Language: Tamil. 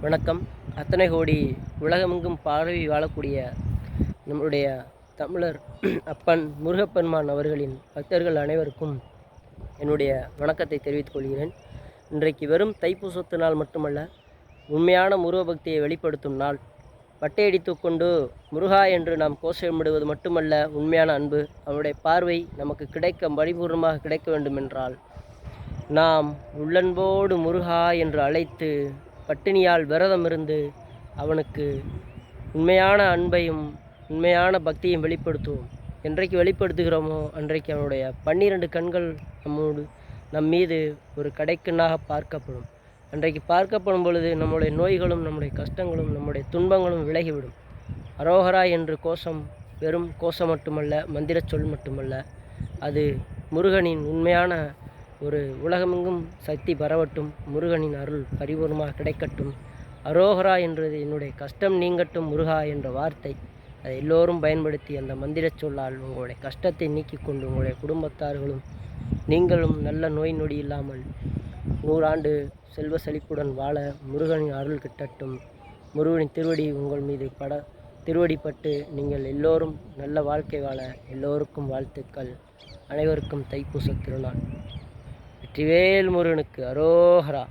வணக்கம். அத்தனை கோடி உலகமெங்கும் பரவி வாழக்கூடிய நம்முடைய தமிழர் அப்பன் முருகப்பெருமான் அவர்களின் பக்தர்கள் அனைவருக்கும் என்னுடைய வணக்கத்தை தெரிவித்துக் கொள்கிறேன். இன்றைக்கு வெறும் தைப்பூசத்து நாள் மட்டுமல்ல, உண்மையான முருக பக்தியை வெளிப்படுத்தும் நாள். பட்டையடித்து கொண்டு முருகா என்று நாம் கோஷமிடுவது மட்டுமல்ல உண்மையான அன்பு. அவருடைய பார்வை நமக்கு கிடைக்க பரிபூர்ணமாக கிடைக்க வேண்டுமென்றால் நாம் உள்ளன்போடு முருகா என்று அழைத்து பட்டினியால் விரதம் இருந்து அவனுக்கு உண்மையான அன்பையும் உண்மையான பக்தியும் வெளிப்படுத்துவோம். என்றைக்கு வெளிப்படுத்துகிறோமோ அன்றைக்கு அவனுடைய 12 கண்கள் நம் மீது ஒரு கடைக்கண்ணாக பார்க்கப்படும். அன்றைக்கு பார்க்கப்படும் பொழுது நம்முடைய நோய்களும் நம்முடைய கஷ்டங்களும் நம்முடைய துன்பங்களும் விலகிவிடும். அரோகரா என்று கோஷம் வெறும் கோஷம் மட்டுமல்ல, மந்திர சொல் மட்டுமல்ல, அது முருகனின் உண்மையான ஒரு உலகமெங்கும் சக்தி பரவட்டும், முருகனின் அருள் பரிபூர்ணமாக கிடைக்கட்டும். அரோகரா என்றது என்னுடைய கஷ்டம் நீங்கட்டும் முருகா என்ற வார்த்தை. அதை எல்லோரும் பயன்படுத்தி அந்த மந்திர சொல்லால் உங்களுடைய கஷ்டத்தை நீக்கி கொண்டு உங்களுடைய குடும்பத்தார்களும் நீங்களும் நல்ல நோய் நொடி இல்லாமல் 100 ஆண்டு செல்வ செழிப்புடன் வாழ முருகனின் அருள் கிட்டட்டும். முருகனின் திருவடி உங்கள் மீது திருவடிப்பட்டு நீங்கள் எல்லோரும் நல்ல வாழ்க்கை வாழ எல்லோருக்கும் வாழ்த்துக்கள். அனைவருக்கும் தைப்பூச திருநாள். வெற்றிவேல் முருகனுக்கு அரோகரா.